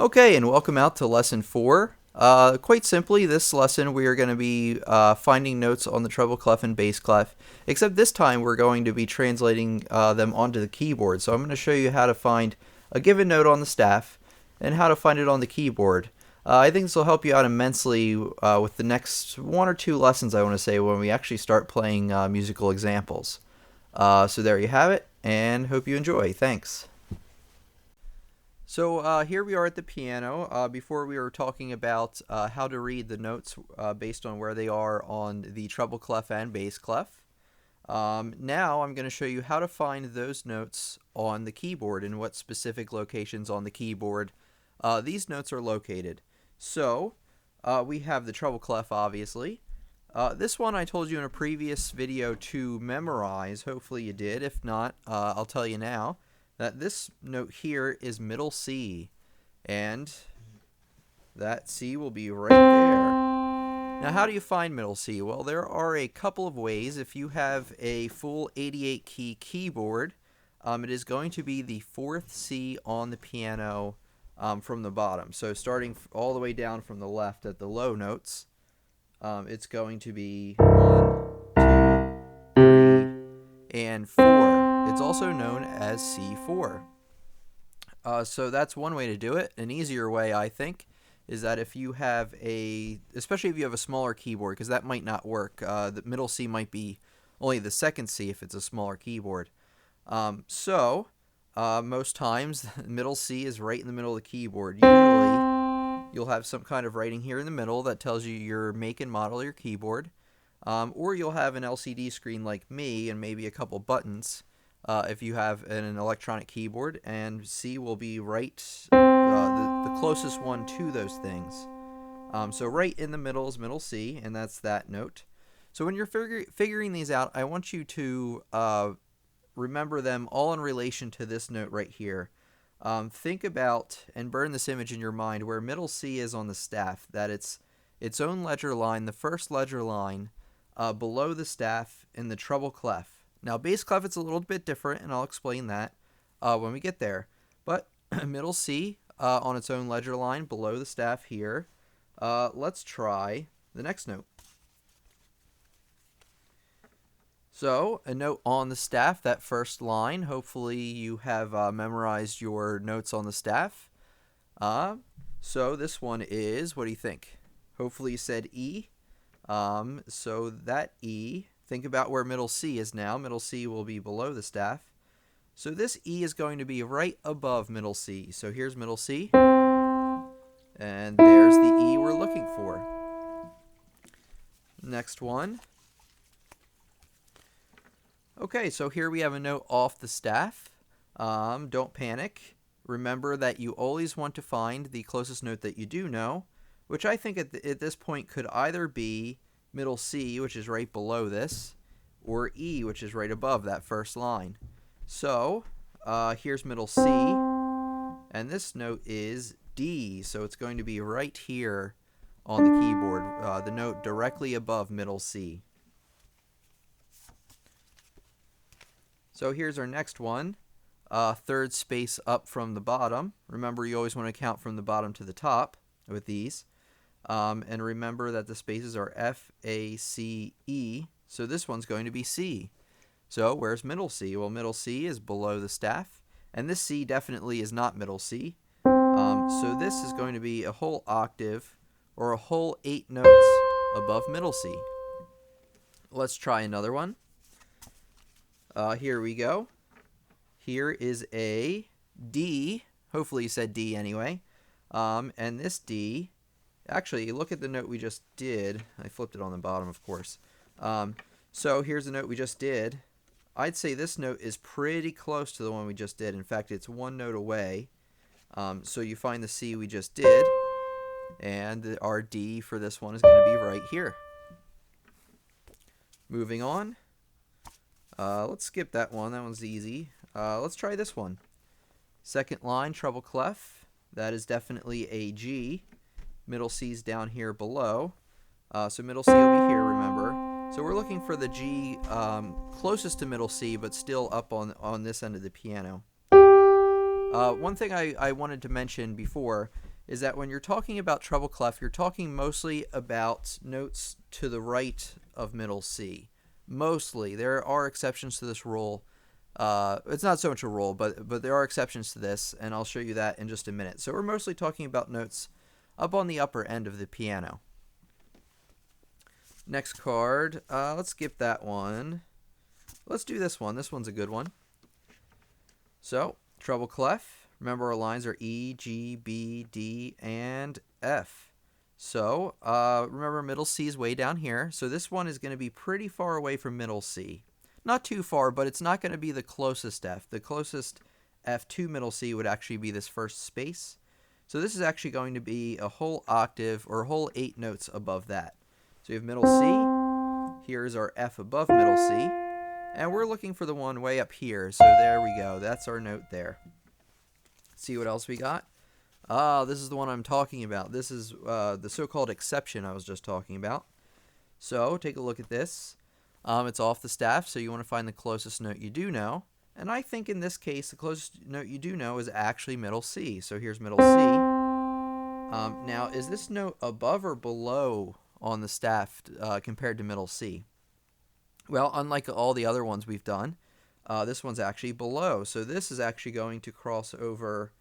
Okay, and welcome out to lesson 4. Quite simply, this lesson we are going to be finding notes on the treble clef and bass clef, except this time we're going to be translating them onto the keyboard. So I'm going to show you how to find a given note on the staff and how to find it on the keyboard. I think this will help you out immensely with the next 1 or 2 lessons, I want to say, when we actually start playing musical examples. So there you have it, and hope you enjoy. Thanks. So here we are at the piano. Before we were talking about how to read the notes based on where they are on the treble clef and bass clef. Now I'm going to show you how to find those notes on the keyboard and what specific locations on the keyboard these notes are located. So we have the treble clef, obviously. This one I told you in a previous video to memorize. Hopefully you did. If not, I'll tell you now that this note here is middle C, and that C will be right there. Now, how do you find middle C? Well, there are a couple of ways. If you have a full 88 key keyboard, it is going to be the 4th C on the piano from the bottom. So starting all the way down from the left at the low notes, it's going to be 1, 2, 3, and 4. It's also known as C4. So that's one way to do it. An easier way, I think, is that if you have especially if you have a smaller keyboard, because that might not work. The middle C might be only the 2nd C if it's a smaller keyboard. Most times, middle C is right in the middle of the keyboard. Usually, you'll have some kind of writing here in the middle that tells you your make and model of your keyboard. Or you'll have an LCD screen like me and maybe a couple buttons. If you have an electronic keyboard, and C will be right, the closest one to those things. So right in the middle is middle C, and that's that note. So when you're figuring these out, I want you to remember them all in relation to this note right here. Think about and burn this image in your mind where middle C is on the staff, that it's its own ledger line, the first ledger line below the staff in the treble clef. Now, bass clef, it's a little bit different, and I'll explain that when we get there. But middle C on its own ledger line below the staff here. Let's try the next note. So, a note on the staff, that first line. Hopefully you have memorized your notes on the staff. So this one is, what do you think? Hopefully you said E. So that E, think about where middle C is now. Middle C will be below the staff. So this E is going to be right above middle C. So here's middle C. And there's the E we're looking for. Next one. Okay, so here we have a note off the staff. Don't panic. Remember that you always want to find the closest note that you do know, which I think at this point could either be middle C, which is right below this, or E, which is right above that first line. So here's middle C, and this note is D, so it's going to be right here on the keyboard, the note directly above middle C. So here's our next one, 3rd space up from the bottom. Remember, you always want to count from the bottom to the top with these. And remember that the spaces are F, A, C, E. So this one's going to be C. So where's middle C? Well, middle C is below the staff. And this C definitely is not middle C. So this is going to be a whole octave or a whole 8 notes above middle C. Let's try another one. Here we go. Here is a D. Hopefully you said D anyway. And this D, actually, look at the note we just did. I flipped it on the bottom, of course. So here's the note we just did. I'd say this note is pretty close to the one we just did. In fact, it's 1 note away. So you find the C we just did, and our D for this one is going to be right here. Moving on. Let's skip that one. That one's easy. Let's try this one. 2nd line, treble clef. That is definitely a G. Middle C's down here below. So middle C will be here, remember. So we're looking for the G closest to middle C, but still up on this end of the piano. One thing I wanted to mention before is that when you're talking about treble clef, you're talking mostly about notes to the right of middle C. Mostly. There are exceptions to this rule. It's not so much a rule, but there are exceptions to this, and I'll show you that in just a minute. So we're mostly talking about notes up on the upper end of the piano. Next card, let's skip that one. Let's do this one. This one's a good one. So, treble clef. Remember our lines are E, G, B, D, and F. So, remember middle C is way down here. So this one is going to be pretty far away from middle C. Not too far, but it's not going to be the closest F. The closest F to middle C would actually be this first space. So this is actually going to be a whole octave or a whole 8 notes above that. So you have middle C. Here's our F above middle C. And we're looking for the one way up here. So there we go. That's our note there. See what else we got? This is the one I'm talking about. This is the so-called exception I was just talking about. So take a look at this. It's off the staff, so you want to find the closest note you do know. And I think in this case, the closest note you do know is actually middle C. So here's middle C. Now, is this note above or below on the staff compared to middle C? Well, unlike all the other ones we've done, this one's actually below. So this is actually going to cross over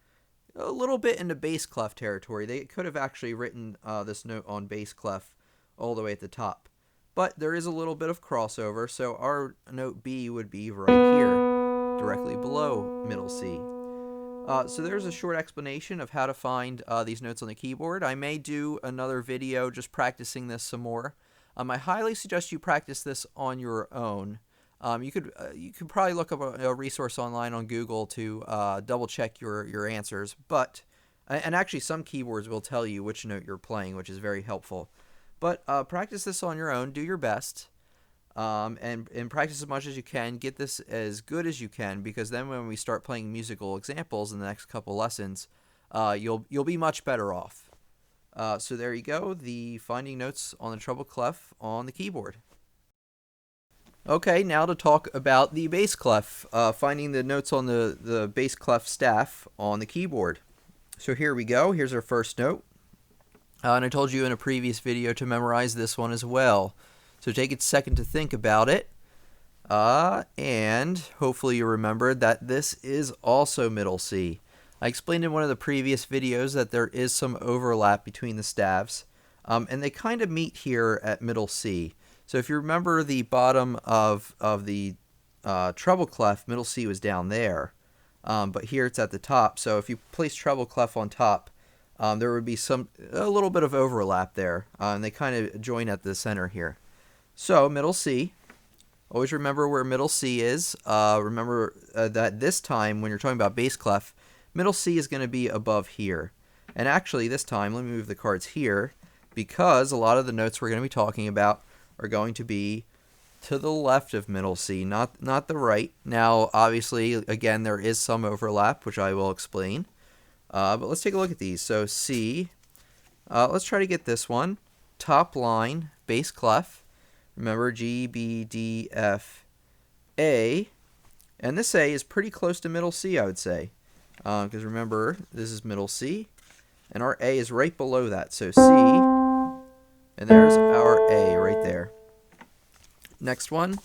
a little bit into bass clef territory. They could have actually written this note on bass clef all the way at the top. But there is a little bit of crossover, so our note B would be right here, directly below middle C. So there's a short explanation of how to find these notes on the keyboard. I may do another video just practicing this some more. I highly suggest you practice this on your own. You could probably look up a resource online on Google to double check your answers. And actually some keyboards will tell you which note you're playing, which is very helpful. But practice this on your own. Do your best, and practice as much as you can. Get this as good as you can, because then when we start playing musical examples in the next couple lessons, you'll be much better off. So there you go, the finding notes on the treble clef on the keyboard. Okay, now to talk about the bass clef, finding the notes on the bass clef staff on the keyboard. So here we go. Here's our first note. And I told you in a previous video to memorize this one as well. So take a second to think about it. And hopefully you remembered that this is also middle C. I explained in one of the previous videos that there is some overlap between the staves. And they kind of meet here at middle C. So if you remember the bottom of the treble clef, middle C was down there. But here it's at the top. So if you place treble clef on top, there would be a little bit of overlap there, and they kind of join at the center here. So middle C, always remember where middle C is. Remember that this time when you're talking about bass clef, middle C is going to be above here. And actually this time, let me move the cards here, because a lot of the notes we're going to be talking about are going to be to the left of middle C, not the right. Now obviously, again, there is some overlap, which I will explain. But let's take a look at these. So C, let's try to get this one. Top line, bass clef. Remember G, B, D, F, A. And this A is pretty close to middle C, I would say. Because remember, this is middle C. And our A is right below that. So C, and there's our A right there. Next one.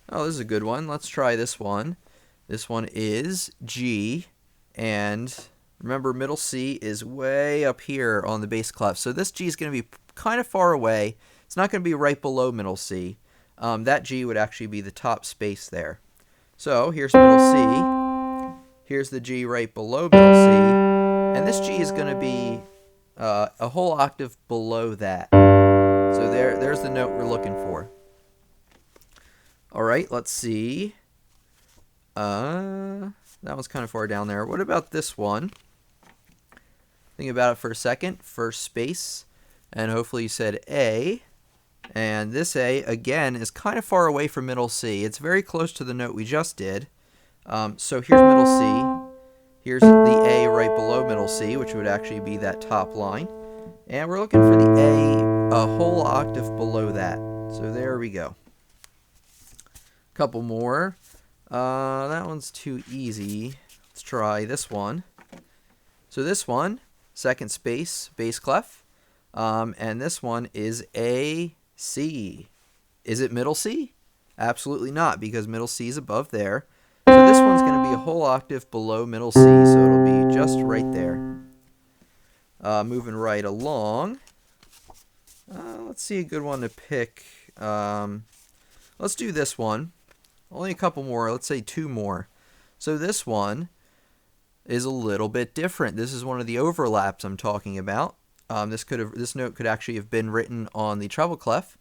Oh, this is a good one. Let's try this one. This one is G, and remember, middle C is way up here on the bass clef. So this G is going to be kind of far away. It's not going to be right below middle C. That G would actually be the top space there. So here's middle C. Here's the G right below middle C. And this G is going to be a whole octave below that. So there's the note we're looking for. All right, let's see. That one's kind of far down there. What about this one? Think about it for a second. First space, and hopefully you said A. And this A, again, is kind of far away from middle C. It's very close to the note we just did. So here's middle C. Here's the A right below middle C, which would actually be that top line. And we're looking for the A a whole octave below that. So there we go. Couple more. That one's too easy. Let's try this one. So this one, second space, bass clef. And this one is A, C. Is it middle C? Absolutely not, because middle C is above there. So this one's going to be a whole octave below middle C, so it'll be just right there. Moving right along. Let's see a good one to pick. Let's do this one. Only a couple more. Let's say 2 more. So this one is a little bit different. This is one of the overlaps I'm talking about. This note could actually have been written on the treble clef.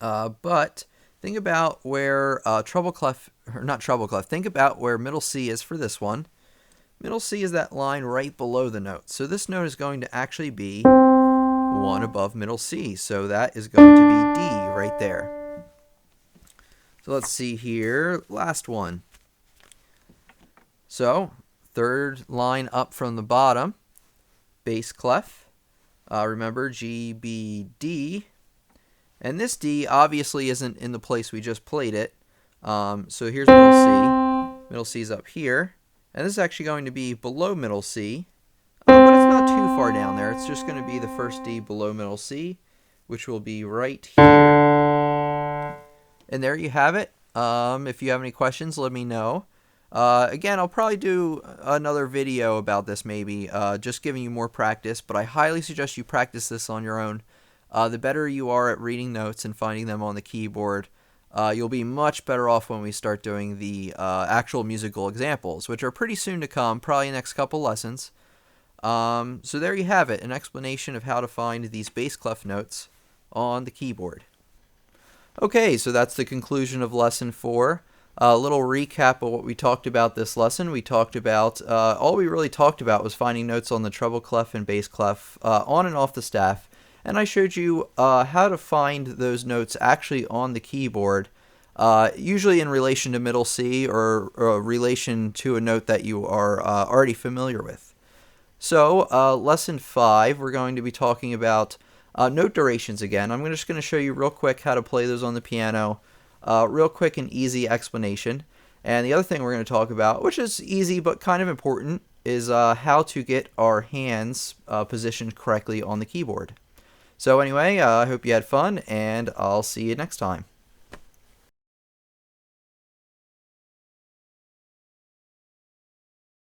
But think about where treble clef, or not treble clef, think about where middle C is for this one. Middle C is that line right below the note. So this note is going to actually be one above middle C. So that is going to be D right there. So let's see here, last one. So third line up from the bottom, bass clef. Remember G, B, D. And this D obviously isn't in the place we just played it. So here's middle C. Middle C is up here. And this is actually going to be below middle C. But it's not too far down there. It's just going to be the first D below middle C, which will be right here. And there you have it. If you have any questions, let me know. Again, I'll probably do another video about this maybe, just giving you more practice, but I highly suggest you practice this on your own. The better you are at reading notes and finding them on the keyboard, you'll be much better off when we start doing the actual musical examples, which are pretty soon to come, probably next couple lessons. So there you have it, an explanation of how to find these bass clef notes on the keyboard. Okay, so that's the conclusion of lesson 4. A little recap of what we talked about this lesson. We talked about, all we really talked about was finding notes on the treble clef and bass clef on and off the staff. And I showed you how to find those notes actually on the keyboard, usually in relation to middle C or relation to a note that you are already familiar with. So lesson 5, we're going to be talking about note durations again. I'm just going to show you real quick how to play those on the piano. Real quick and easy explanation. And the other thing we're going to talk about, which is easy but kind of important, is how to get our hands positioned correctly on the keyboard. So anyway, I hope you had fun, and I'll see you next time.